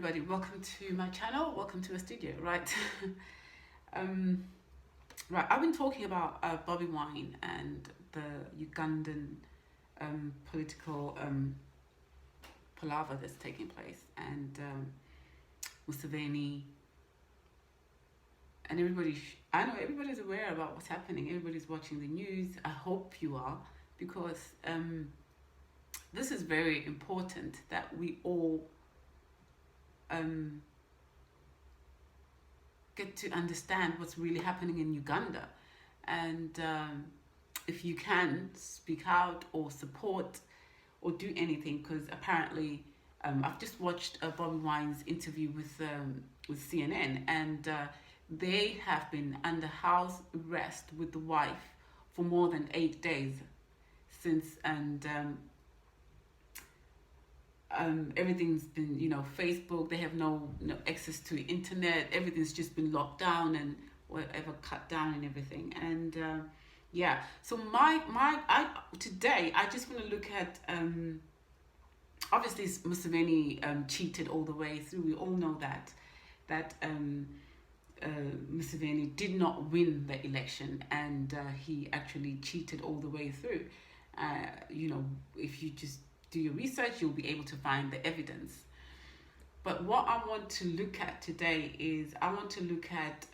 everybody, welcome to my channel, welcome to a studio, right? Right, I've been talking about Bobby Wine and the Ugandan political palaver that's taking place, and Museveni, and everybody, I know everybody's aware about what's happening, everybody's watching the news. I hope you are, because this is very important that we all get to understand what's really happening in Uganda, and if you can speak out or support or do anything, because apparently I've just watched Bobby Wine's interview with CNN, and they have been under house arrest with the wife for more than 8 days since, and everything's been, Facebook, they have no access to internet, everything's just been locked down and whatever, cut down and everything. And yeah, so today I just want to look at obviously Museveni cheated all the way through. We all know that Museveni did not win the election, and he actually cheated all the way through. If you just do your research, you'll be able to find the evidence. But what I want to look at today is I want to look at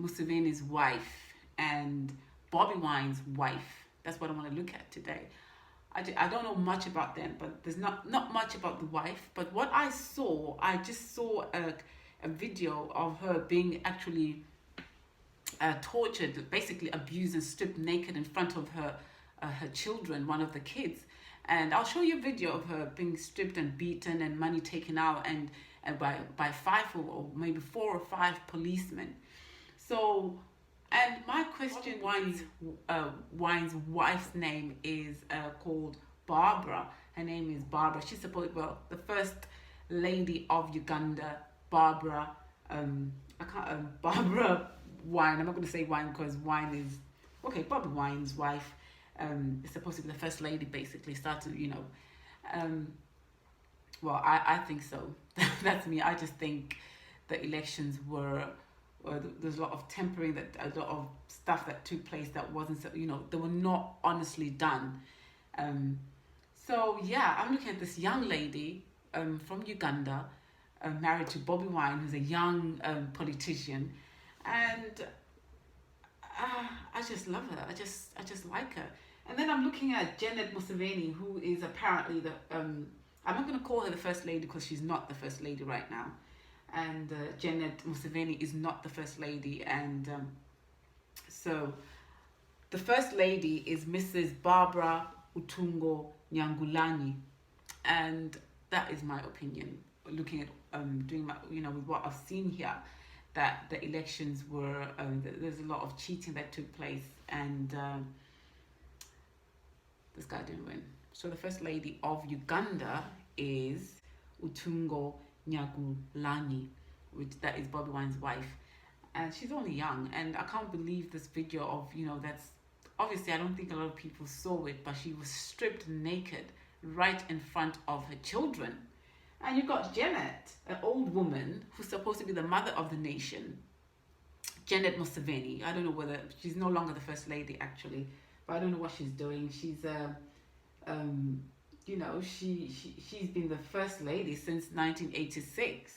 Museveni's wife and Bobby Wine's wife. That's what I want to look at today. I don't know much about them, but there's not much about the wife. But what I just saw a video of her being actually tortured, basically abused and stripped naked in front of her children, one of the kids. And I'll show you a video of her being stripped and beaten and money taken out and by 5 or maybe 4 or 5 policemen. So, and my question, Wine's wife's name is called Barbara. Her name is Barbara. She's the first lady of Uganda, Barbara. Barbara Wine. I'm not going to say Wine because Wine is okay. Bobby Wine's wife. Is supposed to be the first lady, basically. Well, I think so. That's me. I just think the elections there's a lot of tampering, a lot of stuff that took place that wasn't, they were not honestly done. So yeah, I'm looking at this young lady from Uganda, married to Bobby Wine, who's a young politician, and I just love her. I just like her. And then I'm looking at Janet Museveni, who is apparently I'm not going to call her the first lady because she's not the first lady right now. And Janet Museveni is not the first lady. And so the first lady is Mrs. Barbara Utungo Nyangulanyi. And that is my opinion, looking at doing my, with what I've seen here, that the elections were, there's a lot of cheating that took place, and this guy didn't win. So the first lady of Uganda is Utungo Nyagulanyi, that is Bobby Wine's wife. And she's only young, and I can't believe this video of, that's, obviously I don't think a lot of people saw it, but she was stripped naked right in front of her children. And you've got Janet, an old woman who's supposed to be the mother of the nation, Janet Museveni. I don't know whether she's no longer the first lady, actually, but I don't know what she's doing. She's she's been the first lady since 1986,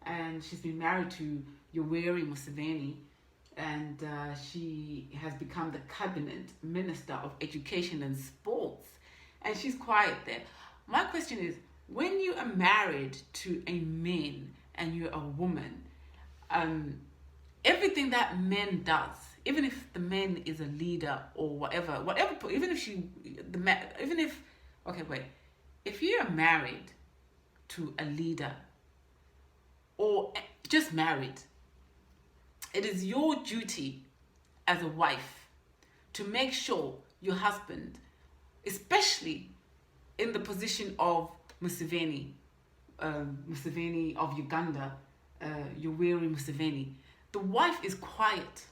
and she's been married to Yoweri Museveni, and she has become the cabinet minister of education and sports, and she's quiet there. My question is, when you are married to a man and you're a woman, everything that man does, even if the man is a leader or whatever, if you are married to a leader or just married, it is your duty as a wife to make sure your husband, especially in the position of Museveni of Uganda, Yoweri Museveni, the wife is quiet.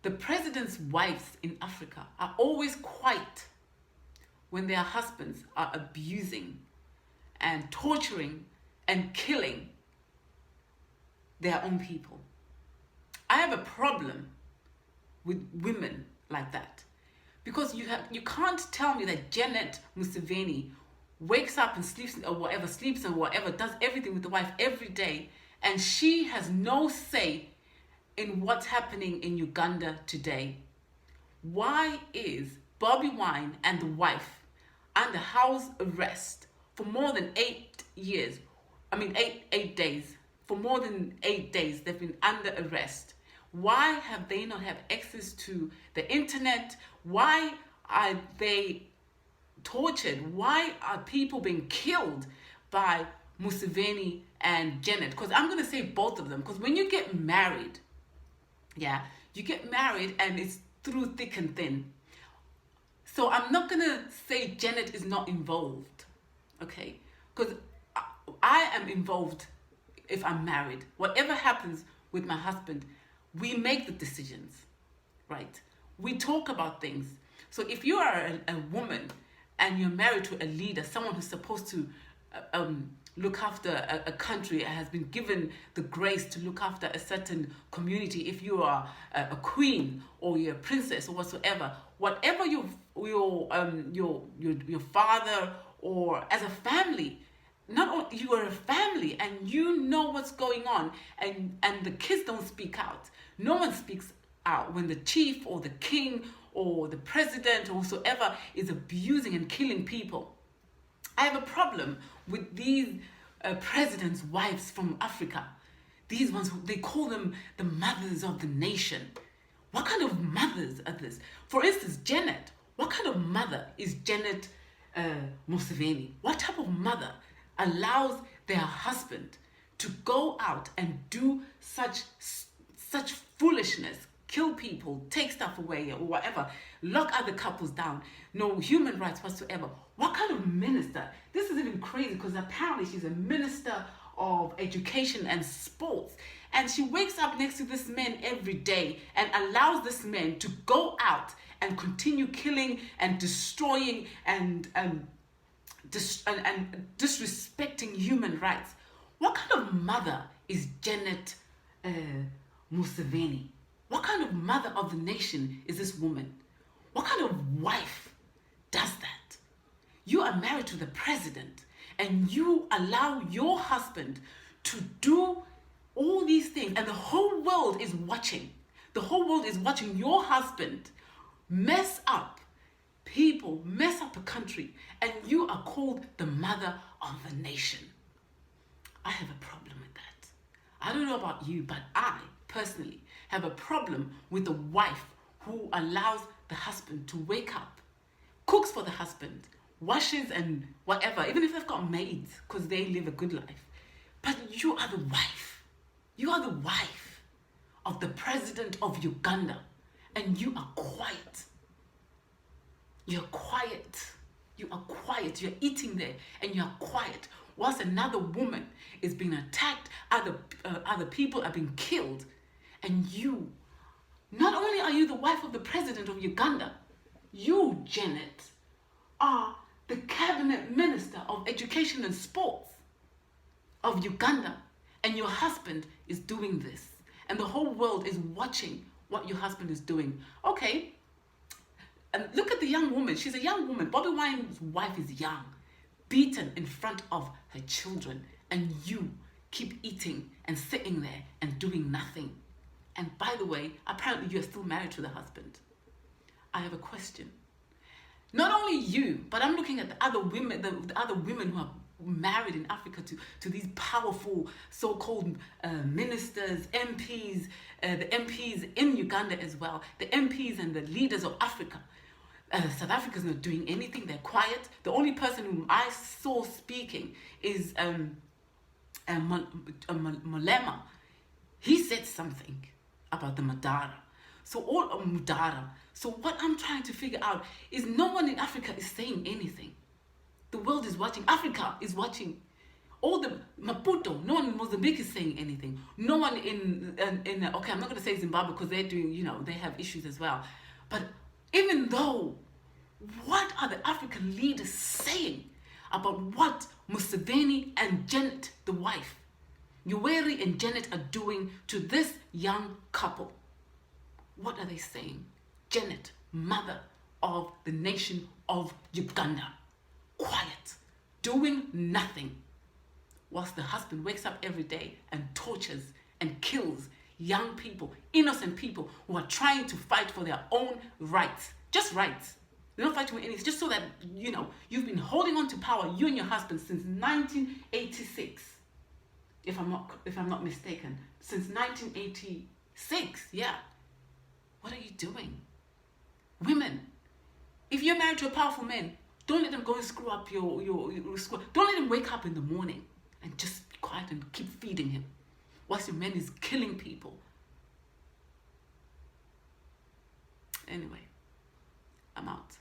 The president's wives in Africa are always quiet when their husbands are abusing and torturing and killing their own people. I have a problem with women like that, because you can't tell me that Janet Museveni wakes up and sleeps or whatever, does everything with the wife every day, and she has no say in what's happening in Uganda today. Why is Bobby Wine and the wife under house arrest for more than 8 years? I mean, 8 days. For more than 8 days, they've been under arrest. Why have they not had access to the internet? Why are they tortured? Why are people being killed by Museveni and Janet? Because I'm going to say both of them. Because when you get married, you get married and it's through thick and thin. So I'm not going to say Janet is not involved, okay? Because I am involved if I'm married. Whatever happens with my husband, we make the decisions, right? We talk about things. So if you are a woman and you're married to a leader, someone who's supposed to look after a country, has been given the grace to look after a certain community, if you are a queen or you're a princess or whatsoever, whatever your father, or as a family, not only you are a family and you know what's going on, and the kids don't speak out. No one speaks out when the chief or the king or the president or whosoever is abusing and killing people. I have a problem with these presidents' wives from Africa. These ones, they call them the mothers of the nation. What kind of mothers are this? For instance, Janet. What kind of mother is Janet Museveni? What type of mother allows their husband to go out and do such foolishness, kill people, take stuff away or whatever, lock other couples down, no human rights whatsoever? What kind of minister? This is even crazy, because apparently she's a minister of education and sports, and she wakes up next to this man every day and allows this man to go out and continue killing and destroying and disrespecting human rights. What kind of mother is Janet Museveni? What kind of mother of the nation is this woman? What kind of wife does that? You are married to the president and you allow your husband to do all these things, and the whole world is watching. The whole world is watching your husband mess up people, mess up a country, and you are called the mother of the nation. I have a problem with that. I don't know about you, but I personally have a problem with the wife who allows the husband to wake up, cooks for the husband, washes and whatever, even if they've got maids because they live a good life. But you are the wife. You are the wife of the president of Uganda, and you are quiet. You're quiet. You are quiet. You're eating there and you're quiet. Whilst another woman is being attacked, other people are being killed. And you, not only are you the wife of the president of Uganda, you, Janet, are the cabinet minister of education and sports of Uganda. And your husband is doing this. And the whole world is watching what your husband is doing. Okay. And look at the young woman. She's a young woman. Bobby Wine's wife is young, beaten in front of her children. And you keep eating and sitting there and doing nothing. And by the way, apparently you're still married to the husband. I have a question. Not only you, but I'm looking at the other women, the other women who are married in Africa to these powerful so-called ministers, MPs, the MPs in Uganda as well, the MPs and the leaders of Africa. South Africa's not doing anything. They're quiet. The only person whom I saw speaking is Malema. He said something about the Madara. So all of Mudara. So what I'm trying to figure out is no one in Africa is saying anything. The world is watching. Africa is watching. All the Maputo, no one in Mozambique is saying anything. No one in okay, I'm not going to say Zimbabwe because they're doing, they have issues as well. But even though, what are the African leaders saying about what Museveni and Janet, the wife, Yoweri and Janet are doing to this young couple. What are they saying? Janet, mother of the nation of Uganda, quiet, doing nothing, whilst the husband wakes up every day and tortures and kills young people, innocent people who are trying to fight for their own rights. Just rights. They're not fighting with anything. Just so that, you know, you've been holding on to power, you and your husband, since 1986. If I'm not mistaken. Since 1986, yeah. What are you doing? Women, if you're married to a powerful man, don't let them go and screw up your school. Don't let him wake up in the morning and just be quiet and keep feeding him whilst your man is killing people. Anyway, I'm out.